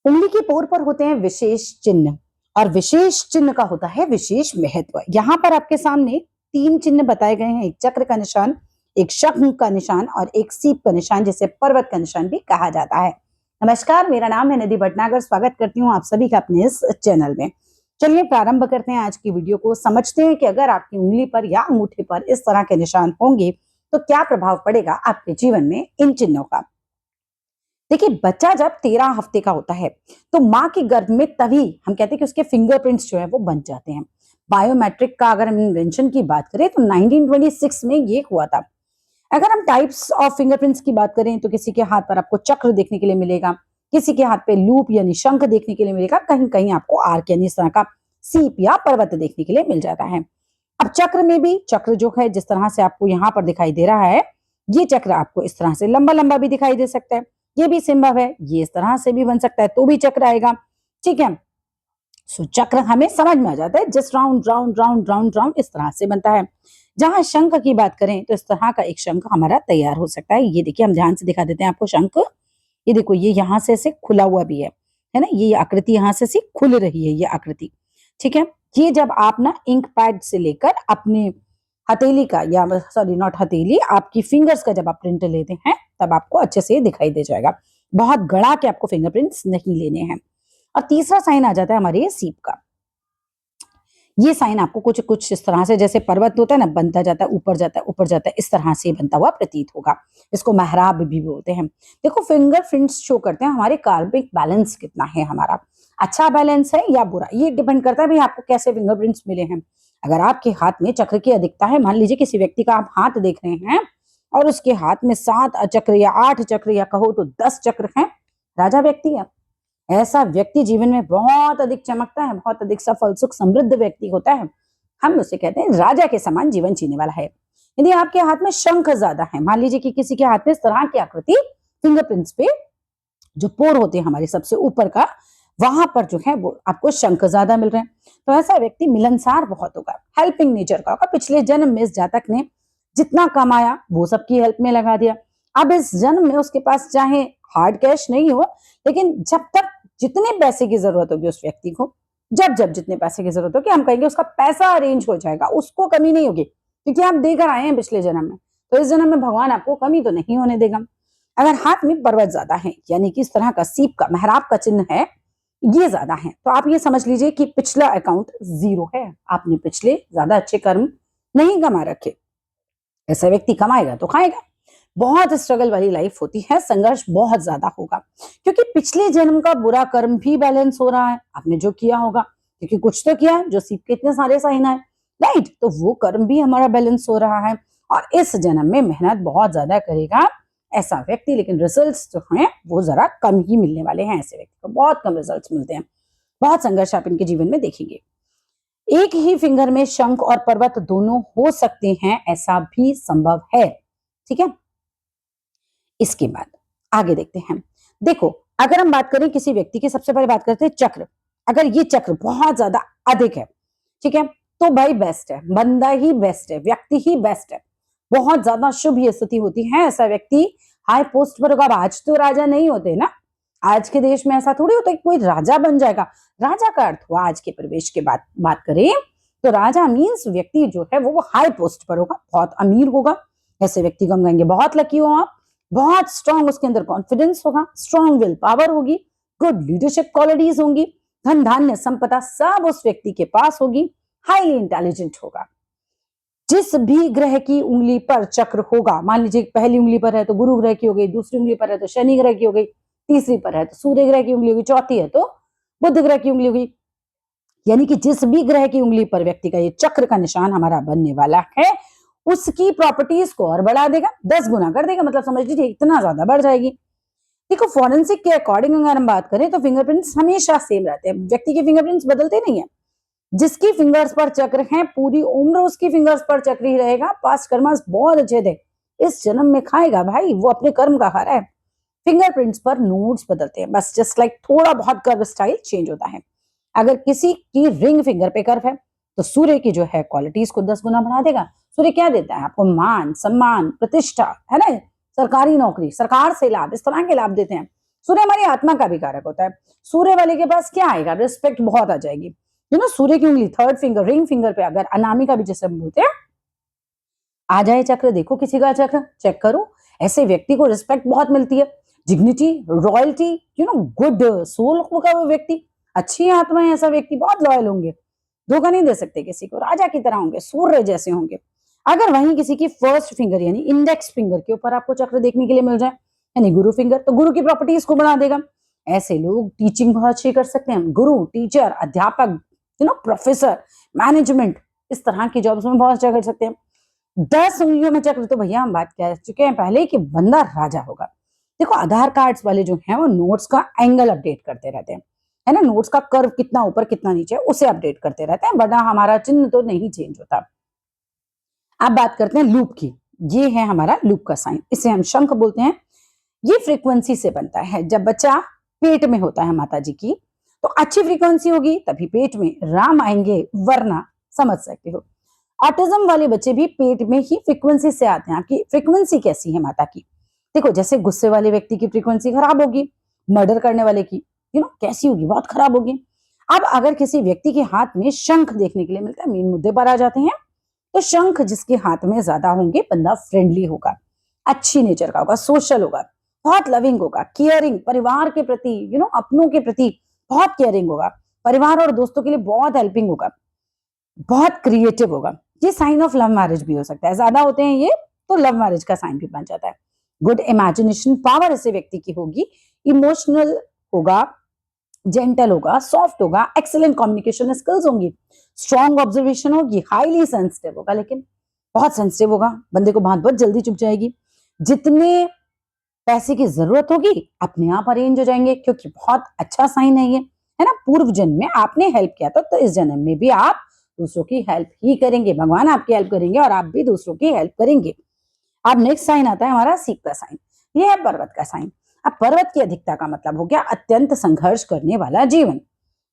उंगली के पोर पर होते हैं विशेष चिन्ह और विशेष चिन्ह का होता है विशेष महत्व। यहाँ पर आपके सामने 3 चिन्ह बताए गए हैं, एक चक्र का निशान, एक शंख का निशान और एक सीप का निशान, जिसे पर्वत का निशान भी कहा जाता है। नमस्कार, मेरा नाम है निधि भटनागर। स्वागत करती हूँ आप सभी का अपने इस चैनल में। चलिए प्रारंभ करते हैं आज की वीडियो को। समझते हैं कि अगर आपकी उंगली पर या अंगूठे पर इस तरह के निशान होंगे तो क्या प्रभाव पड़ेगा आपके जीवन में इन चिन्हों का। देखिए, बच्चा जब 13 हफ्ते का होता है तो माँ के गर्भ में तभी हम कहते हैं कि उसके फिंगरप्रिंट्स जो है वो बन जाते हैं। बायोमेट्रिक का अगर हम इन्वेंशन की बात करें तो 1926 में ये हुआ था। अगर हम टाइप्स ऑफ फिंगरप्रिंट्स की बात करें तो किसी के हाथ पर आपको चक्र देखने के लिए मिलेगा, किसी के हाथ पे लूप यानी शंख देखने के लिए मिलेगा, कहीं कहीं आपको आर्क यानी इस तरह का सीप या पर्वत देखने के लिए मिल जाता है। अब चक्र में भी चक्र जो है जिस तरह से आपको यहाँ पर दिखाई दे रहा है, ये चक्र आपको इस तरह से लंबा लंबा भी दिखाई दे सकता है, ये भी संभव है, ये इस तरह से भी बन सकता है तो भी चक्र आएगा। ठीक है, सो चक्र हमें समझ में आ जाता है, just round round round round round इस तरह से बनता है। जहां शंख की बात करें तो इस तरह का एक शंख हमारा तैयार हो सकता है। ये देखिए, हम ध्यान से दिखा देते हैं आपको शंख। ये देखो, ये यहाँ से ऐसे खुला हुआ भी है ना, ये आकृति यहाँ से सी खुल रही है ये आकृति। ठीक है, ये जब आप ना इंक पैड से लेकर अपने हथेली का या सॉरी नॉट हथेली, आपकी फिंगर्स का जब आप प्रिंट लेते हैं तब आपको अच्छे से दिखाई दे जाएगा। बहुत गड़ा के आपको फिंगरप्रिंट्स नहीं लेने हैं। और तीसरा साइन आ जाता है हमारे सीप का। ये साइन आपको कुछ कुछ इस तरह से, जैसे पर्वत होता है ना, बनता जाता है, ऊपर जाता है, ऊपर जाता है, इस तरह से बनता हुआ प्रतीत होगा। इसको मेहराब भी बोलते हैं। देखो, फिंगरप्रिंट्स शो करते हैं हमारे कार्बिक बैलेंस कितना है हमारा, अच्छा बैलेंस है या बुरा। ये डिपेंड करता है भाई आपको कैसे फिंगरप्रिंट्स मिले हैं। अगर आपके हाथ में चक्र की अधिकता है, मान लीजिए किसी व्यक्ति का आप हाथ देख रहे हैं और उसके हाथ में 7 चक्र या 8 चक्र या कहो तो 10 चक्र हैं, राजा व्यक्ति है। ऐसा व्यक्ति जीवन में बहुत अधिक चमकता है, बहुत अधिक सफल सुख समृद्ध व्यक्ति होता है। हम उसे कहते हैं राजा के समान जीवन जीने वाला है। यदि आपके हाथ में शंख ज्यादा है, मान लीजिए कि किसी के हाथ में इस तरह की आकृति, फिंगरप्रिंट्स पे जो पोर होते हैं हमारे सबसे ऊपर का, वहां पर जो है वो आपको शंख ज्यादा मिल रहे हैं, तो ऐसा व्यक्ति मिलनसार बहुत होगा, हेल्पिंग नेचर का होगा। पिछले जन्म में इस जातक ने जितना कमाया वो सबकी हेल्प में लगा दिया। अब इस जन्म में उसके पास चाहे हार्ड कैश नहीं हो, लेकिन जब तक जितने पैसे की जरूरत होगी उस व्यक्ति को, जब जब जितने पैसे की जरूरत होगी, हम कहेंगे उसका पैसा अरेंज हो जाएगा, उसको कमी नहीं होगी, क्योंकि आप देकर आए हैं पिछले जन्म में, तो इस जन्म में भगवान आपको कमी तो नहीं होने देगा। अगर हाथ में पर्वत ज्यादा है, यानी कि इस तरह का सीप का मेहराब का चिन्ह है, ये ज्यादा है, तो आप ये समझ लीजिए कि पिछला अकाउंट 0 है, आपने पिछले ज्यादा अच्छे कर्म नहीं कमा रखे। ऐसा व्यक्ति कमाएगा तो खाएगा। बहुत स्ट्रगल वाली लाइफ होती है, संघर्ष बहुत ज्यादा होगा, क्योंकि पिछले जन्म का बुरा कर्म भी बैलेंस हो रहा है, आपने जो किया होगा, क्योंकि कुछ तो किया है, जो सीप के इतने सारे साइन है, राइट, तो वो कर्म भी हमारा बैलेंस हो रहा है। और इस जन्म में मेहनत बहुत ज्यादा करेगा ऐसा व्यक्ति, लेकिन रिजल्ट्स जो हैं वो जरा कम ही मिलने वाले हैं। ऐसे व्यक्ति को बहुत कम रिजल्ट्स मिलते हैं, बहुत संघर्ष आप इनके जीवन में देखेंगे। एक ही फिंगर में शंख और पर्वत दोनों हो सकते हैं, ऐसा भी संभव है। ठीक है, इसके बाद आगे देखते हैं। देखो, अगर हम बात करें किसी व्यक्ति की, सबसे पहले बात करते हैं चक्र। अगर ये चक्र बहुत ज्यादा अधिक है, ठीक है, तो भाई बेस्ट है, बंदा ही बेस्ट है, व्यक्ति ही बेस्ट है, बहुत ज्यादा शुभ ये स्थिति होती है। ऐसा व्यक्ति हाई पोस्ट पर होगा। अब आज तो राजा नहीं होते ना, आज के देश में ऐसा थोड़ी होता है कि कोई राजा बन जाएगा। राजा का अर्थ हुआ, आज के प्रवेश के बात करें तो राजा मीन्स व्यक्ति जो है वो हाई पोस्ट पर होगा, बहुत अमीर होगा। ऐसे व्यक्ति को हम कहेंगे बहुत लकी हो आप, बहुत स्ट्रांग उसके अंदर कॉन्फिडेंस होगा, स्ट्रांग विल पावर होगी, गुड लीडरशिप क्वालिटीज होंगी, धन धान्य संपदा सब उस व्यक्ति के पास होगी, हाईली इंटेलिजेंट होगा। जिस भी ग्रह की उंगली पर चक्र होगा, मान लीजिए पहली उंगली पर है तो गुरु ग्रह की हो गई, दूसरी उंगली पर है तो शनि ग्रह की हो गई, तीसरी पर है तो सूर्य ग्रह की उंगली होगी, चौथी है तो बुध ग्रह की उंगली होगी, यानी कि जिस भी ग्रह की उंगली पर व्यक्ति का ये चक्र का निशान हमारा बनने वाला है, उसकी प्रॉपर्टीज को और बढ़ा देगा, 10 गुना कर देगा, मतलब समझ लीजिए इतना ज्यादा बढ़ जाएगी। देखो, फॉरेंसिक के अकॉर्डिंग अगर हम बात करें तो फिंगरप्रिंट्स हमेशा सेम रहते हैं, व्यक्ति के फिंगरप्रिंट्स बदलते नहीं है। जिसकी फिंगर्स पर चक्र हैं, पूरी उम्र उसकी फिंगर्स पर चक्र ही रहेगा। पास्ट कर्मस बहुत अच्छे थे, इस जन्म में खाएगा भाई, वो अपने कर्म का खा रहा है। फिंगरप्रिंट्स पर नोड्स बदलते हैं, बस जस्ट लाइक थोड़ा बहुत कर्व स्टाइल चेंज होता है। अगर किसी की रिंग फिंगर पे कर्व है तो सूर्य की जो है क्वालिटीज को 10 गुना बढ़ा देगा। सूर्य क्या देता है आपको? मान सम्मान प्रतिष्ठा, है ना, सरकारी नौकरी, सरकार से लाभ, इस तरह के लाभ देते हैं। सूर्य हमारी आत्मा का भी कारक होता है। सूर्य वाले के पास क्या आएगा, रिस्पेक्ट बहुत आ जाएगी। सूर्य की उंगली थर्ड फिंगर, रिंग फिंगर पे अगर अनामिका भी जैसे बोलते हैं आ जाए चक्र, देखो किसी का चक्र चेक करो, ऐसे व्यक्ति को रिस्पेक्ट बहुत मिलती है, डिग्निटी, रॉयल्टी, गुड सोल होगा वो व्यक्ति, अच्छी आत्मा है ऐसा व्यक्ति, बहुत लॉयल होंगे, धोखा नहीं दे सकते किसी को, राजा की तरह होंगे, सूर्य जैसे होंगे। अगर वहीं किसी की फर्स्ट फिंगर यानी इंडेक्स फिंगर के ऊपर आपको चक्र देखने के लिए मिल जाए यानी गुरु फिंगर, तो गुरु की प्रॉपर्टीज को बढ़ा देगा। ऐसे लोग टीचिंग बहुत अच्छी कर सकते हैं, गुरु, टीचर, अध्यापक, प्रोफेसर, मैनेजमेंट, इस तरह की जॉब्स में बहुत अच्छा कर सकते हैं। 10 उंगलियों में चक्र तो भैया हम बात कह चुके हैं पहले कि बंदा राजा होगा। देखो आधार कार्ड्स वाले जो हैं वो नोट्स का एंगल अपडेट करते रहते हैं, है ना, नोट्स का कर्व कितना ऊपर कितना नीचे उसे अपडेट करते रहते हैं, वरना हमारा चिन्ह तो नहीं चेंज होता। अब बात करते हैं लूप की। ये है हमारा लूप का साइन, इसे हम शंख बोलते हैं। ये फ्रीक्वेंसी से बनता है, जब बच्चा पेट में होता है माता जी की तो अच्छी फ्रीक्वेंसी होगी तभी पेट में राम आएंगे, वरना समझ सकते हो ऑटिज्म वाले बच्चे भी पेट में ही फ्रीक्वेंसी से आते हैं। आपकी फ्रीक्वेंसी कैसी है माता की, देखो जैसे गुस्से वाले व्यक्ति की फ्रीक्वेंसी खराब होगी, मर्डर करने वाले की कैसी होगी, बहुत खराब होगी। अब अगर किसी व्यक्ति के हाथ में शंख देखने के लिए मिलता है, मेन मुद्दे पर आ जाते हैं, तो शंख जिसके हाथ में ज्यादा होंगे बंदा फ्रेंडली होगा, अच्छी नेचर का होगा, सोशल होगा, बहुत लविंग होगा, केयरिंग, परिवार के प्रति अपनों के प्रति बहुत केयरिंग होगा, परिवार और दोस्तों के लिए बहुत हेल्पिंग होगा, बहुत क्रिएटिव होगा। ये साइन ऑफ लव मैरिज भी हो सकता है, ज्यादा होते हैं ये तो लव मैरिज का साइन भी बन जाता है। गुड इमेजिनेशन पावर ऐसे व्यक्ति की होगी, इमोशनल होगा, जेंटल होगा, सॉफ्ट होगा, एक्सीलेंट कम्युनिकेशन स्किल्स होंगी, स्ट्रॉन्ग ऑब्जर्वेशन होगी, हाईली सेंसिटिव होगा, लेकिन बहुत सेंसिटिव होगा, बंदे को बात बहुत जल्दी चुप जाएगी, जितने पैसे की जरूरत होगी अपने आप अरेंज हो जाएंगे, क्योंकि बहुत अच्छा साइन है ये, है ना। पूर्व जन्म में आपने हेल्प किया था तो इस जन्म में भी आप दूसरों की हेल्प ही करेंगे, भगवान आपकी हेल्प करेंगे और आप भी दूसरों की हेल्प करेंगे। अब नेक्स्ट साइन आता है हमारा सीप का साइन, ये है पर्वत का साइन। अब पर्वत की अधिकता का मतलब हो गया अत्यंत संघर्ष करने वाला जीवन।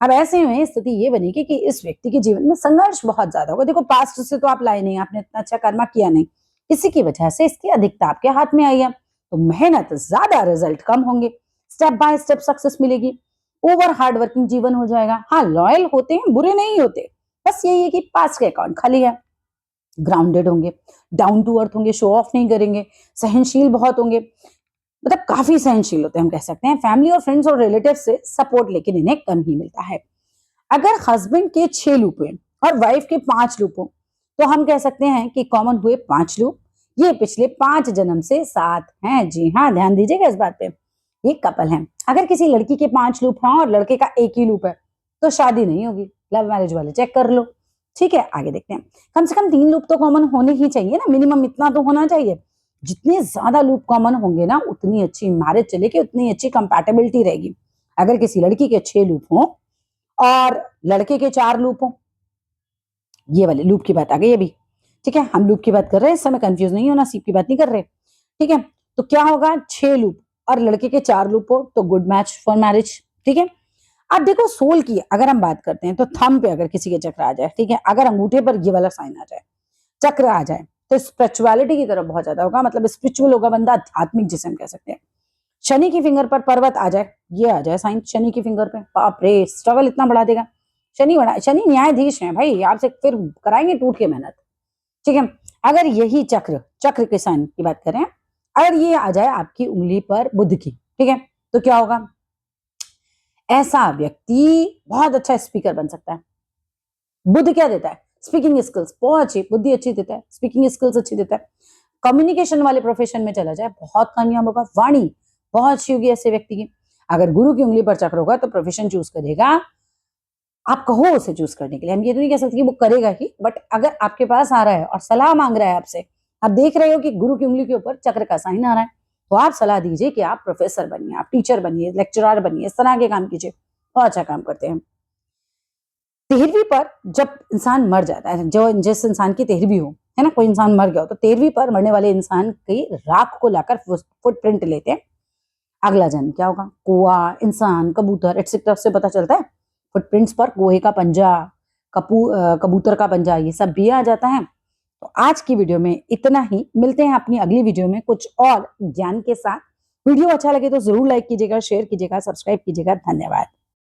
अब ऐसे में स्थिति ये बनेगी कि इस व्यक्ति के जीवन में संघर्ष बहुत ज्यादा होगा। देखो पास्ट से तो आप लाए नहीं, आपने इतना अच्छा कर्मा किया नहीं, इसी की वजह से इसकी अधिकता आपके हाथ में आई है, तो मेहनत ज्यादा, रिजल्ट कम होंगे, स्टेप बाय स्टेप सक्सेस मिलेगी, ओवर हार्ड वर्किंग जीवन हो जाएगा। हाँ लॉयल होते हैं, बुरे नहीं होते, बस यही है कि पास के अकाउंट खाली है। ग्राउंडेड होंगे, डाउन टू अर्थ होंगे, शो ऑफ नहीं करेंगे, सहनशील बहुत होंगे, मतलब काफी सहनशील होते हैं हम कह सकते हैं। फैमिली और फ्रेंड्स और रिलेटिव से सपोर्ट लेकिन इन्हें कम ही मिलता है। अगर हस्बैंड के 6 लूप हैं और वाइफ के 5 लूप हो तो हम कह सकते हैं कि कॉमन हुए 5 लूप, ये पिछले 5 जन्म से साथ हैं। जी हाँ, ध्यान दीजिएगा इस बात पे, ये कपल हैं। अगर किसी लड़की के 5 लूप हैं और लड़के का 1 ही लूप है तो शादी नहीं होगी, लव मैरिज वाले चेक कर लो। ठीक है, आगे देखते हैं। कम से कम 3 लूप तो कॉमन होने ही चाहिए ना, मिनिमम इतना तो होना चाहिए। जितने ज्यादा लूप कॉमन होंगे ना उतनी अच्छी मैरिज चलेगी, उतनी अच्छी कंपैटिबिलिटी रहेगी। अगर किसी लड़की के 6 लूप हो और लड़के के 4 लूप हो, ये वाले लूप की बात आ गई अभी, ठीक है, हम लूप की बात कर रहे हैं, इस समय कंफ्यूज नहीं होना, सीप की बात नहीं कर रहे, ठीक है। तो क्या होगा, 6 लूप और लड़के के 4 लूप हो तो गुड मैच फॉर मैरिज, ठीक है। अब देखो सोल की अगर हम बात करते हैं तो थंब पे अगर किसी के चक्र आ जाए, ठीक है, अगर अंगूठे पर ये वाला साइन आ जाए, चक्र आ जाए, तो स्पिरिचुअलिटी की तरफ बहुत ज्यादा होगा, मतलब स्पिरिचुअल होगा बंदा, आध्यात्मिक जिसे हम कह सकते हैं। शनि की फिंगर पर पर्वत आ जाए, ये आ जाए साइन शनि की फिंगर पे, बाप रे स्ट्रगल इतना बढ़ा देगा। शनि न्यायाधीश है भाई, आपसे फिर कराएंगे टूट के मेहनत, ठीक है। अगर यही चक्र के साइन की बात करें, अगर ये आ जाए आपकी उंगली पर बुध की, ठीक है, तो क्या होगा, ऐसा व्यक्ति बहुत अच्छा स्पीकर बन सकता है। बुध क्या देता है, स्पीकिंग स्किल्स बहुत अच्छी, बुद्धि अच्छी देता है, स्पीकिंग स्किल्स अच्छी देता है। कम्युनिकेशन वाले प्रोफेशन में चला जाए बहुत कामयाब होगा, वाणी बहुत अच्छी होगी ऐसे व्यक्ति की। अगर गुरु की उंगली पर चक्र होगा तो प्रोफेशन चूज करेगा, आप कहो उसे चूज करने के लिए, हम ये तो नहीं कह सकते कि वो करेगा ही, बट अगर आपके पास आ रहा है और सलाह मांग रहा है आपसे, आप देख रहे हो कि गुरु की उंगली के ऊपर चक्र का साइन आ रहा है, तो आप सलाह दीजिए कि आप प्रोफेसर बनिए, आप टीचर बनिए, लेक्चरर बनिए, इस तरह के काम कीजिए, बहुत अच्छा काम करते हैं। 13वीं पर जब इंसान मर जाता है, जो जिस इंसान की 13वीं हो, है ना, कोई इंसान मर गया हो, तो 13वीं पर मरने वाले इंसान की राख को लाकर फुटप्रिंट लेते हैं। अगला जन्म क्या होगा, कुआ, इंसान, कबूतर एटसेट्रा से पता चलता है। फुटप्रिंट्स पर कुएं का पंजा, कबूतर का पंजा, ये सब भी आ जाता है। तो आज की वीडियो में इतना ही, मिलते हैं अपनी अगली वीडियो में कुछ और ज्ञान के साथ। वीडियो अच्छा लगे तो जरूर लाइक कीजिएगा, शेयर कीजिएगा, सब्सक्राइब कीजिएगा। धन्यवाद।